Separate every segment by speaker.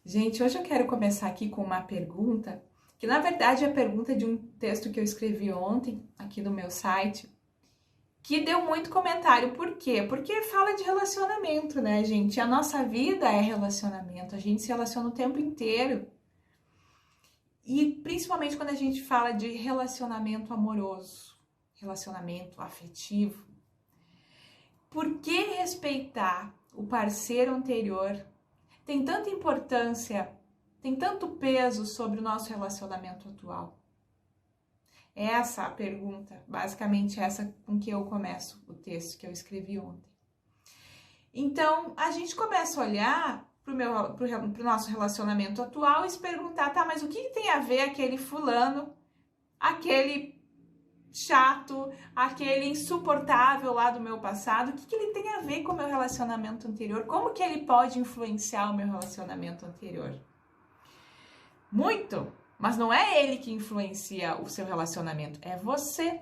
Speaker 1: Gente, hoje eu quero começar aqui com uma pergunta, que na verdade é a pergunta de um texto que eu escrevi ontem aqui no meu site, que deu muito comentário. Por quê? Porque fala de relacionamento, né, gente? A nossa vida é relacionamento, a gente se relaciona o tempo inteiro. E principalmente quando a gente fala de relacionamento amoroso, relacionamento afetivo. Por que respeitar o parceiro anterior tem tanta importância, tem tanto peso sobre o nosso relacionamento atual? Essa a pergunta, basicamente essa com que eu começo o texto que eu escrevi ontem. Então, a gente começa a olhar pro nosso relacionamento atual e se perguntar, tá, mas o que tem a ver aquele fulano, aquele chato, aquele insuportável lá do meu passado, o que ele tem a ver com o meu relacionamento anterior? Como que ele pode influenciar o meu relacionamento anterior? Muito, mas não é ele que influencia o seu relacionamento, é você.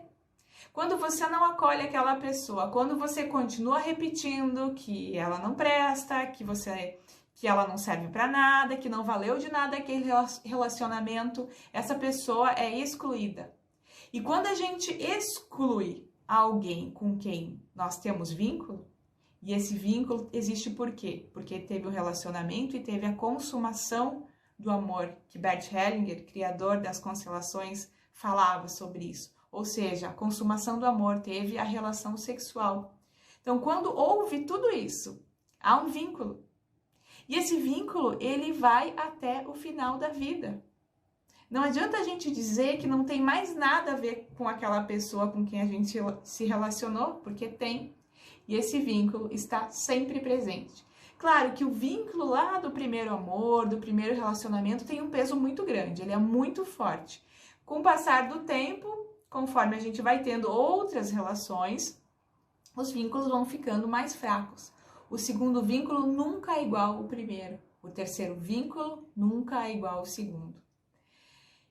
Speaker 1: Quando você não acolhe aquela pessoa, quando você continua repetindo que ela não presta, que ela não serve para nada, que não valeu de nada aquele relacionamento, essa pessoa é excluída. E quando a gente exclui alguém com quem nós temos vínculo, e esse vínculo existe por quê? Porque teve o relacionamento e teve a consumação do amor, que Bert Hellinger, criador das constelações, falava sobre isso. Ou seja, a consumação do amor, teve a relação sexual. Então, quando houve tudo isso, há um vínculo. E esse vínculo, ele vai até o final da vida. Não adianta a gente dizer que não tem mais nada a ver com aquela pessoa com quem a gente se relacionou, porque tem. E esse vínculo está sempre presente. Claro que o vínculo lá do primeiro amor, do primeiro relacionamento, tem um peso muito grande, ele é muito forte. Com o passar do tempo, conforme a gente vai tendo outras relações, os vínculos vão ficando mais fracos. O segundo vínculo nunca é igual ao primeiro. O terceiro vínculo nunca é igual ao segundo.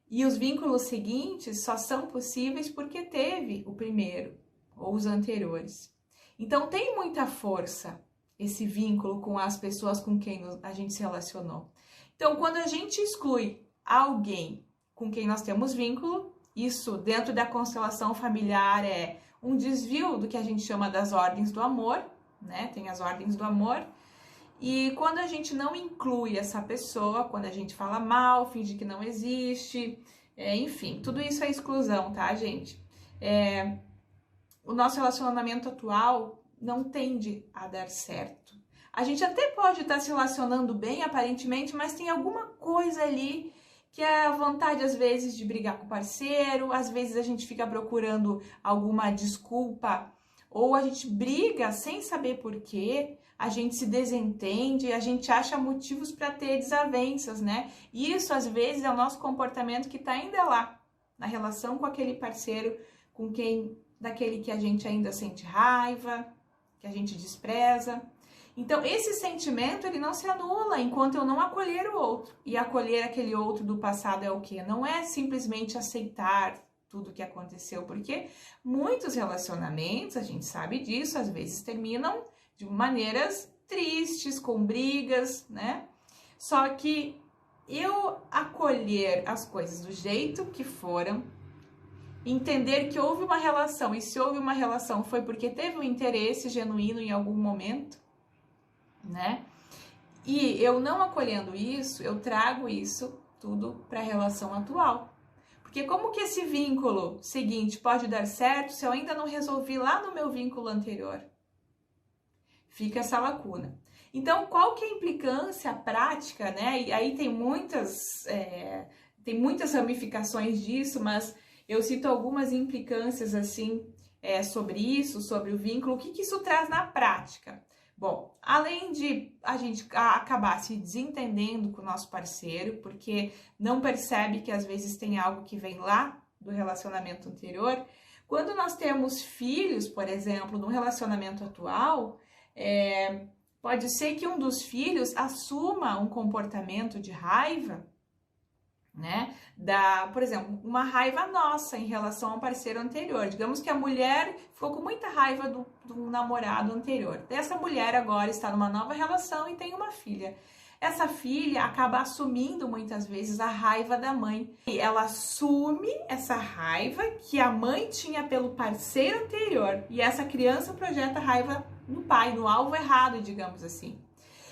Speaker 1: E os vínculos seguintes só são possíveis porque teve o primeiro ou os anteriores. Então tem muita força esse vínculo com as pessoas com quem a gente se relacionou. Então quando a gente exclui alguém com quem nós temos vínculo, isso dentro da constelação familiar é um desvio do que a gente chama das ordens do amor, né? Tem as ordens do amor. E quando a gente não inclui essa pessoa, quando a gente fala mal, finge que não existe, enfim, tudo isso é exclusão, tá, gente? O nosso relacionamento atual não tende a dar certo. A gente até pode estar se relacionando bem, aparentemente, mas tem alguma coisa ali que é a vontade, às vezes, de brigar com o parceiro, às vezes a gente fica procurando alguma desculpa, ou a gente briga sem saber por quê, a gente se desentende, a gente acha motivos para ter desavenças, né? E isso, às vezes, é o nosso comportamento que está ainda lá, na relação com aquele parceiro, daquele que a gente ainda sente raiva, que a gente despreza. Então, esse sentimento, ele não se anula enquanto eu não acolher o outro. E acolher aquele outro do passado é o quê? Não é simplesmente aceitar tudo o que aconteceu, porque muitos relacionamentos, a gente sabe disso, às vezes terminam de maneiras tristes, com brigas, né? Só que eu acolher as coisas do jeito que foram, entender que houve uma relação, e se houve uma relação foi porque teve um interesse genuíno em algum momento, né? E eu não acolhendo isso, eu trago isso tudo para a relação atual. Porque como que esse vínculo seguinte pode dar certo se eu ainda não resolvi lá no meu vínculo anterior? Fica essa lacuna. Então, qual que é a implicância prática, né? E aí tem muitas ramificações disso, mas eu cito algumas implicâncias assim sobre isso, sobre o vínculo. O que isso traz na prática? Bom, além de a gente acabar se desentendendo com o nosso parceiro, porque não percebe que às vezes tem algo que vem lá do relacionamento anterior, quando nós temos filhos, por exemplo, no relacionamento atual, pode ser que um dos filhos assuma um comportamento de raiva, né? Por exemplo, uma raiva nossa em relação ao parceiro anterior. Digamos que a mulher ficou com muita raiva do namorado anterior. Essa mulher agora está numa nova relação e tem uma filha. essa filha acaba assumindo muitas vezes a raiva da mãe. E ela assume essa raiva que a mãe tinha pelo parceiro anterior. E essa criança projeta raiva no pai, no alvo errado, digamos assim.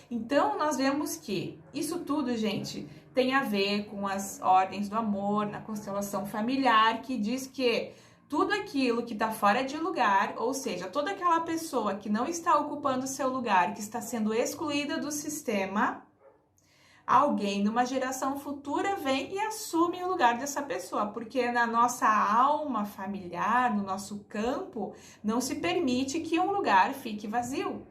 Speaker 1: Então, nós vemos que isso tudo, gente, tem a ver com as ordens do amor na constelação familiar, que diz que tudo aquilo que está fora de lugar, ou seja, toda aquela pessoa que não está ocupando seu lugar, que está sendo excluída do sistema, alguém numa geração futura vem e assume o lugar dessa pessoa, porque na nossa alma familiar, no nosso campo, não se permite que um lugar fique vazio.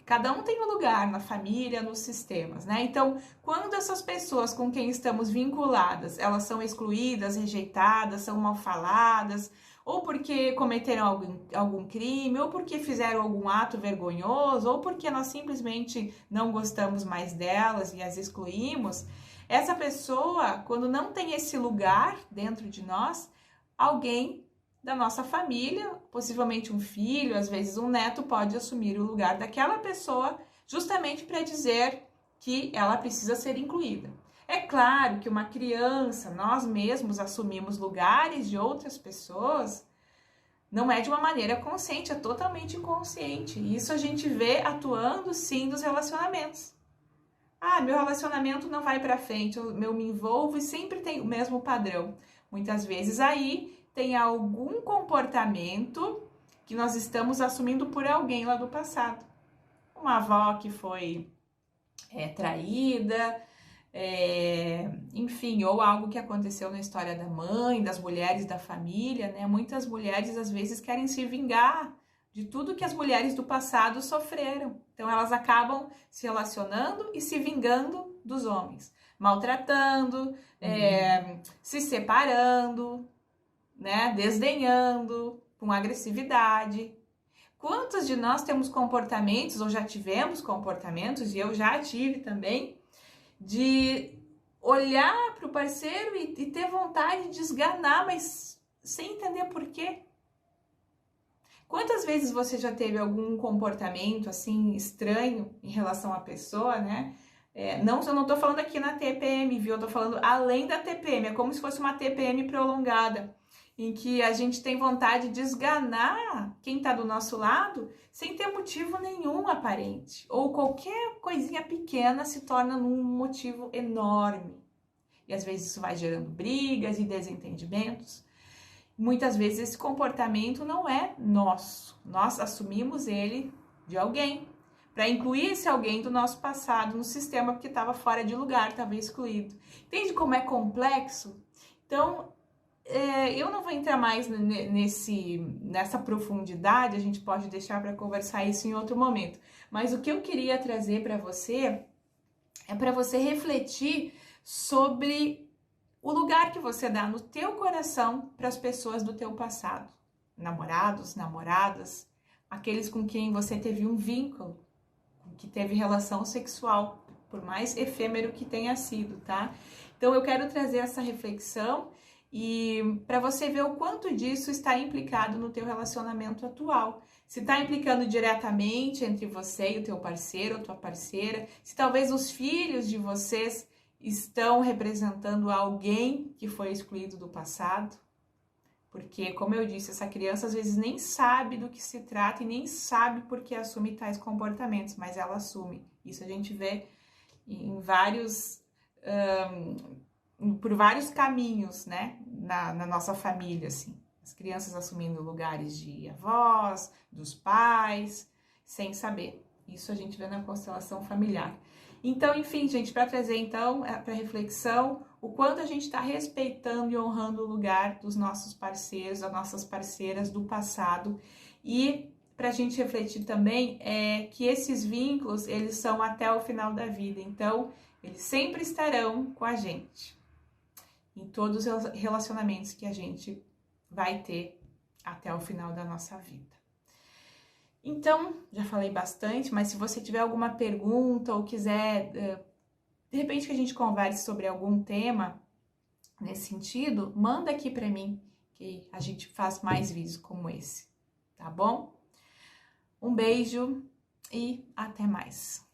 Speaker 1: Cada um tem um lugar na família, nos sistemas, né? Então, quando essas pessoas com quem estamos vinculadas, elas são excluídas, rejeitadas, são mal faladas, ou porque cometeram algum crime, ou porque fizeram algum ato vergonhoso, ou porque nós simplesmente não gostamos mais delas e as excluímos, essa pessoa, quando não tem esse lugar dentro de nós, alguém da nossa família, possivelmente um filho, às vezes um neto, pode assumir o lugar daquela pessoa justamente para dizer que ela precisa ser incluída. É claro que uma criança, nós mesmos assumimos lugares de outras pessoas, não é de uma maneira consciente, é totalmente inconsciente. E isso a gente vê atuando sim nos relacionamentos. Ah, meu relacionamento não vai para frente, eu me envolvo e sempre tem o mesmo padrão. Muitas vezes aí tem algum comportamento que nós estamos assumindo por alguém lá do passado. Uma avó que foi traída, enfim, ou algo que aconteceu na história da mãe, das mulheres da família, né? Muitas mulheres às vezes querem se vingar de tudo que as mulheres do passado sofreram. Então elas acabam se relacionando e se vingando dos homens, maltratando, se separando, né, desdenhando, com agressividade. Quantos de nós temos comportamentos, ou já tivemos comportamentos, e eu já tive também, de olhar para o parceiro e ter vontade de esganar, mas sem entender por quê? Quantas vezes você já teve algum comportamento assim estranho em relação à pessoa, né? Não, eu não tô falando aqui na TPM, viu? Eu tô falando além da TPM, é como se fosse uma TPM prolongada, em que a gente tem vontade de esganar quem tá do nosso lado sem ter motivo nenhum aparente. Ou qualquer coisinha pequena se torna num motivo enorme. E às vezes isso vai gerando brigas e desentendimentos. Muitas vezes esse comportamento não é nosso. Nós assumimos ele de alguém, para incluir esse alguém do nosso passado no sistema porque estava fora de lugar, estava excluído. Entende como é complexo? Então, eu não vou entrar mais nessa profundidade, a gente pode deixar para conversar isso em outro momento. Mas o que eu queria trazer para você é para você refletir sobre o lugar que você dá no teu coração para as pessoas do teu passado. Namorados, namoradas, aqueles com quem você teve um vínculo, que teve relação sexual, por mais efêmero que tenha sido, tá? Então eu quero trazer essa reflexão e para você ver o quanto disso está implicado no teu relacionamento atual. Se está implicando diretamente entre você e o teu parceiro ou tua parceira, se talvez os filhos de vocês estão representando alguém que foi excluído do passado. Porque, como eu disse, essa criança às vezes nem sabe do que se trata e nem sabe por que assume tais comportamentos, mas ela assume. Isso a gente vê em vários... por vários caminhos, né, na nossa família, assim. As crianças assumindo lugares de avós, dos pais, sem saber. Isso a gente vê na constelação familiar. Então, enfim, gente, para trazer, então, para reflexão, o quanto a gente está respeitando e honrando o lugar dos nossos parceiros, das nossas parceiras do passado. E para a gente refletir também que esses vínculos, eles são até o final da vida. Então, eles sempre estarão com a gente. Em todos os relacionamentos que a gente vai ter até o final da nossa vida. Então, já falei bastante, mas se você tiver alguma pergunta ou quiser, de repente que a gente converse sobre algum tema nesse sentido, manda aqui para mim, que a gente faz mais vídeos como esse, tá bom? Um beijo e até mais!